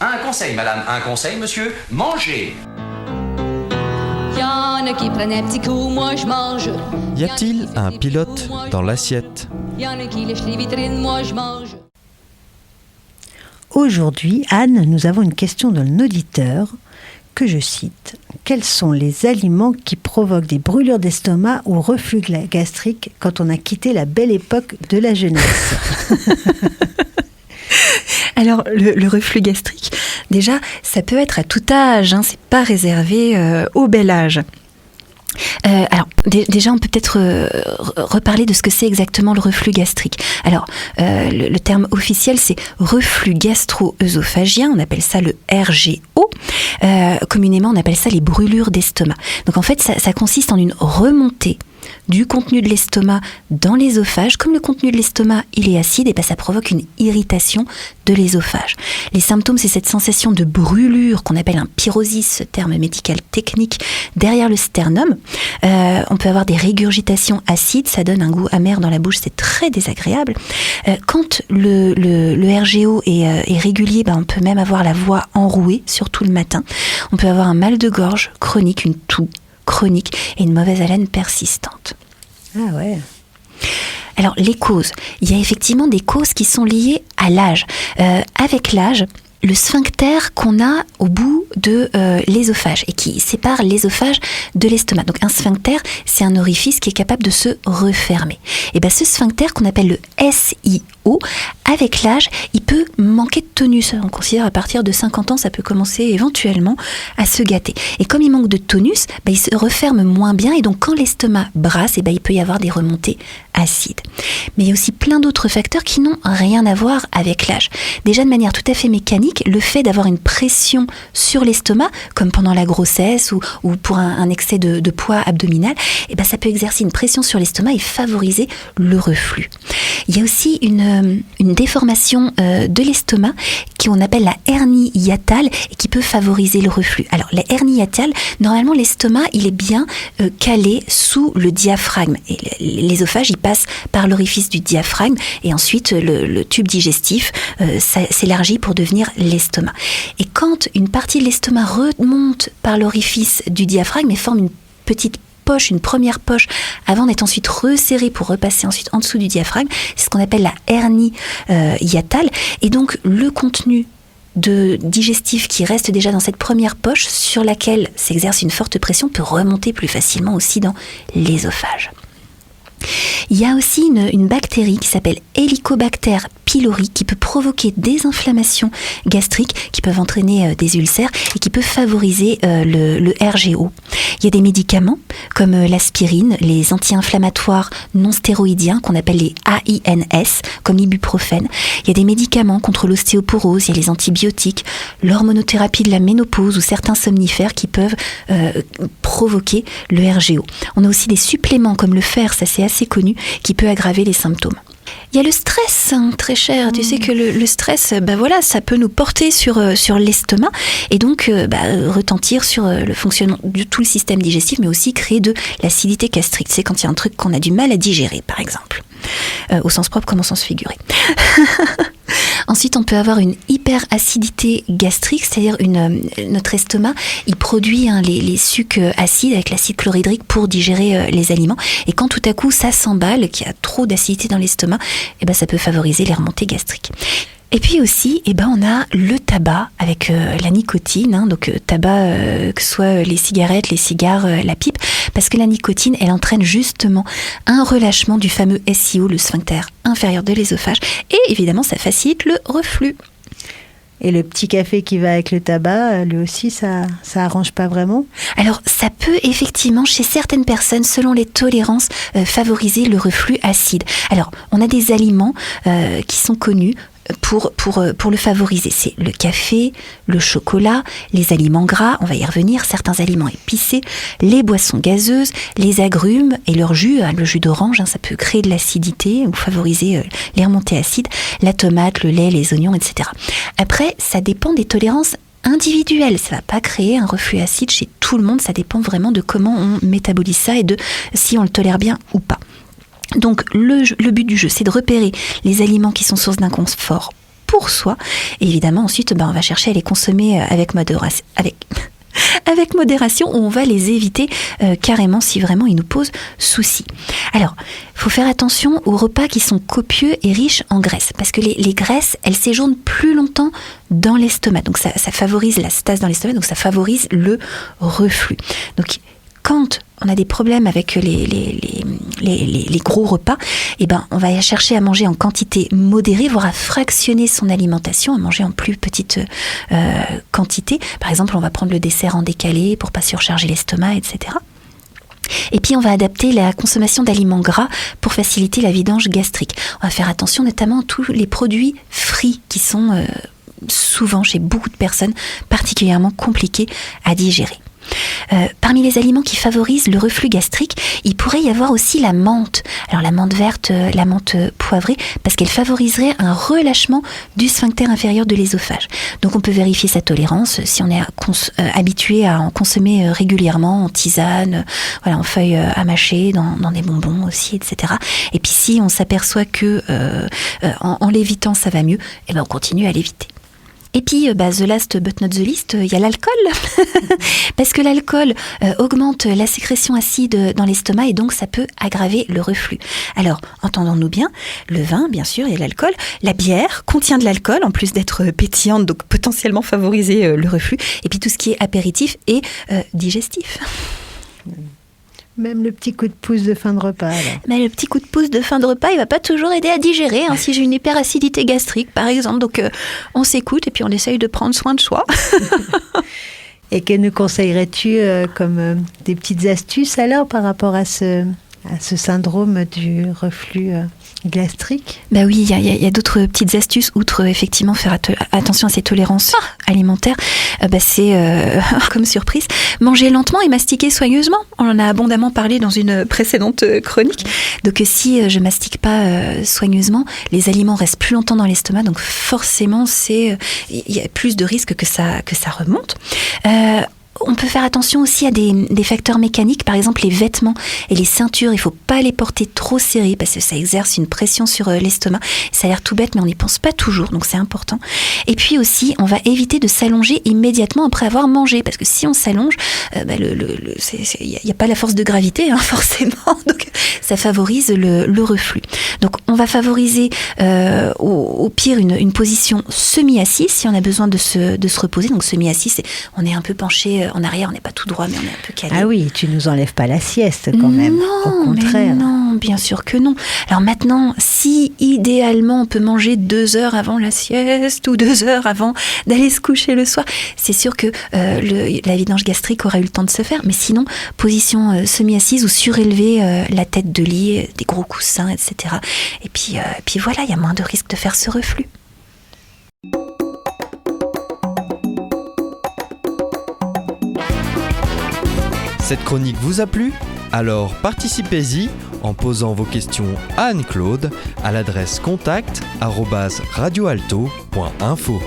Un conseil, madame, un conseil, monsieur, mangez. Y'en a qui prennent un petit coup, moi je mange. Y a-t-il un pilote dans l'assiette ? Y'en a qui lèchent les vitrines, moi je mange. Aujourd'hui, Anne, nous avons une question d'un auditeur que je cite. Quels sont les aliments qui provoquent des brûlures d'estomac ou reflux gastrique quand on a quitté la belle époque de la jeunesse ? Alors, le reflux gastrique, déjà, ça peut être à tout âge, hein, c'est pas réservé au bel âge. Alors, déjà, on peut peut-être reparler de ce que c'est exactement le reflux gastrique. Alors, le terme officiel, c'est reflux gastro-œsophagien, on appelle ça le RGO. Communément, on appelle ça les brûlures d'estomac. Donc, en fait, ça consiste en une remontée du contenu de l'estomac dans l'œsophage. Comme le contenu de l'estomac, il est acide, et ben ça provoque une irritation de l'œsophage. Les symptômes, c'est cette sensation de brûlure qu'on appelle un pyrosis, ce terme médical technique, derrière le sternum. On peut avoir des régurgitations acides, ça donne un goût amer dans la bouche, c'est très désagréable. Quand le RGO est régulier, ben on peut même avoir la voix enrouée, surtout le matin. On peut avoir un mal de gorge chronique, une toux chronique et une mauvaise haleine persistante. Ah ouais. Alors, les causes. Il y a effectivement des causes qui sont liées à l'âge. Avec l'âge, le sphincter qu'on a au bout de l'œsophage et qui sépare l'œsophage de l'estomac. Donc, un sphincter, c'est un orifice qui est capable de se refermer. Et bien, ce sphincter qu'on appelle le SIO, avec l'âge, il peut manquer de tonus. On considère à partir de 50 ans, ça peut commencer éventuellement à se gâter. Et comme il manque de tonus, ben, il se referme moins bien. Et donc, quand l'estomac brasse, ben, il peut y avoir des remontées acides. Mais il y a aussi plein d'autres facteurs qui n'ont rien à voir avec l'âge. Déjà, de manière tout à fait mécanique, le fait d'avoir une pression sur l'estomac, comme pendant la grossesse ou pour un excès de poids abdominal, ben, ça peut exercer une pression sur l'estomac et favoriser le reflux. Il y a aussi une déformation de l'estomac qu'on appelle la hernie hiatale et qui peut favoriser le reflux. Alors, la hernie hiatale, normalement, l'estomac, il est bien calé sous le diaphragme. Et l'œsophage, il passe par l'orifice du diaphragme et ensuite, le tube digestif s'élargit pour devenir l'estomac. Et quand une partie de l'estomac remonte par l'orifice du diaphragme et forme une petite poche, une première poche, avant d'être ensuite resserrée pour repasser ensuite en dessous du diaphragme, c'est ce qu'on appelle la hernie hiatale. Et donc, le contenu digestif qui reste déjà dans cette première poche sur laquelle s'exerce une forte pression peut remonter plus facilement aussi dans l'œsophage. Il y a aussi une bactérie qui s'appelle Helicobacter pylori qui peut provoquer des inflammations gastriques qui peuvent entraîner des ulcères et qui peut favoriser le RGO. Il y a des médicaments comme l'aspirine, les anti-inflammatoires non stéroïdiens qu'on appelle les AINS, comme l'ibuprofène. Il y a des médicaments contre l'ostéoporose, il y a les antibiotiques, l'hormonothérapie de la ménopause ou certains somnifères qui peuvent provoquer le RGO. On a aussi des suppléments comme le fer, ça c'est assez connu, qui peut aggraver les symptômes. Il y a le stress, hein, très cher. Tu sais que le stress, voilà, ça peut nous porter sur l'estomac et donc retentir sur le fonctionnement de tout le système digestif, mais aussi créer de l'acidité gastrique. C'est quand il y a un truc qu'on a du mal à digérer, par exemple. Au sens propre comme au sens figuré. Ensuite, on peut avoir une hyperacidité gastrique, c'est-à-dire notre estomac, il produit les sucs acides avec l'acide chlorhydrique pour digérer les aliments. Et quand tout à coup ça s'emballe, qu'il y a trop d'acidité dans l'estomac, ça peut favoriser les remontées gastriques. Et puis aussi, on a le tabac avec la nicotine, donc tabac, que ce soit les cigarettes, les cigares, la pipe, parce que la nicotine, elle entraîne justement un relâchement du fameux SIO, le sphincter inférieur de l'œsophage, et évidemment, ça facilite le reflux. Et le petit café qui va avec le tabac, lui aussi, ça arrange pas vraiment ? Alors, ça peut effectivement, chez certaines personnes, selon les tolérances, favoriser le reflux acide. Alors, on a des aliments qui sont connus pour le favoriser. C'est le café, le chocolat, les aliments gras, on va y revenir, certains aliments épicés, les boissons gazeuses, les agrumes et leur jus, le jus d'orange, ça peut créer de l'acidité ou favoriser les remontées acides, la tomate, le lait, les oignons, etc. Après, ça dépend des tolérances individuelles. Ça ne va pas créer un reflux acide chez tout le monde, ça dépend vraiment de comment on métabolise ça et de si on le tolère bien ou pas. Donc le but du jeu, c'est de repérer les aliments qui sont source d'inconfort pour soi. Et évidemment, ensuite, on va chercher à les consommer avec modération. Avec modération, on va les éviter carrément si vraiment ils nous posent souci. Alors, il faut faire attention aux repas qui sont copieux et riches en graisse, parce que les graisses, elles séjournent plus longtemps dans l'estomac. Donc ça favorise la stase dans l'estomac, donc ça favorise le reflux. Donc quand on a des problèmes avec les gros repas, on va chercher à manger en quantité modérée, voire à fractionner son alimentation, à manger en plus petite quantité. Par exemple, on va prendre le dessert en décalé pour pas surcharger l'estomac, etc. Et puis on va adapter la consommation d'aliments gras pour faciliter la vidange gastrique. On va faire attention notamment à tous les produits frits qui sont souvent chez beaucoup de personnes particulièrement compliqués à digérer. Parmi les aliments qui favorisent le reflux gastrique, il pourrait y avoir aussi la menthe. Alors la menthe verte, la menthe poivrée, parce qu'elle favoriserait un relâchement du sphincter inférieur de l'ésophage. Donc on peut vérifier sa tolérance si on est habitué à en consommer régulièrement en tisane, en feuilles à mâcher, dans des bonbons aussi, etc. Et puis si on s'aperçoit que en l'évitant ça va mieux, on continue à l'éviter. Et puis, the last but not the least, il y a l'alcool. Parce que l'alcool augmente la sécrétion acide dans l'estomac et donc ça peut aggraver le reflux. Alors, entendons-nous bien, le vin, bien sûr, et l'alcool. La bière contient de l'alcool, en plus d'être pétillante, donc potentiellement favoriser le reflux. Et puis tout ce qui est apéritif et digestif. Même le petit coup de pouce de fin de repas. Alors. Mais le petit coup de pouce de fin de repas, il va pas toujours aider à digérer. Si j'ai une hyperacidité gastrique, par exemple. Donc, on s'écoute et puis on essaye de prendre soin de soi. Et que nous conseillerais-tu comme des petites astuces alors par rapport à ce syndrome du reflux gastrique? Oui, il y a d'autres petites astuces, outre effectivement faire attention à ses tolérances alimentaires. C'est, comme surprise, manger lentement et mastiquer soigneusement. On en a abondamment parlé dans une précédente chronique. Donc si je mastique pas soigneusement, les aliments restent plus longtemps dans l'estomac, donc forcément il y a plus de risques que ça remonte. On peut faire attention aussi à des facteurs mécaniques, par exemple les vêtements et les ceintures. Il ne faut pas les porter trop serrés parce que ça exerce une pression sur l'estomac. Ça a l'air tout bête, mais on n'y pense pas toujours, donc c'est important. Et puis aussi, on va éviter de s'allonger immédiatement après avoir mangé, parce que si on s'allonge, il n'y a pas la force de gravité, forcément, donc ça favorise le reflux. Donc on va favoriser au pire une position semi-assise si on a besoin de se reposer. Donc semi-assise, on est un peu penché en arrière, on n'est pas tout droit, mais on est un peu calé. Ah oui, tu nous enlèves pas la sieste quand même. Non, au contraire. Mais non, bien sûr que non. Alors maintenant, si idéalement on peut manger 2 heures avant la sieste ou 2 heures avant d'aller se coucher le soir, c'est sûr que la vidange gastrique aura eu le temps de se faire. Mais sinon, position semi-assise ou surélever la tête de lit, des gros coussins, etc. Et puis voilà, il y a moins de risques de faire ce reflux. Cette chronique vous a plu ? Alors participez-y en posant vos questions à Anne-Claude à l'adresse contact@radioalto.info.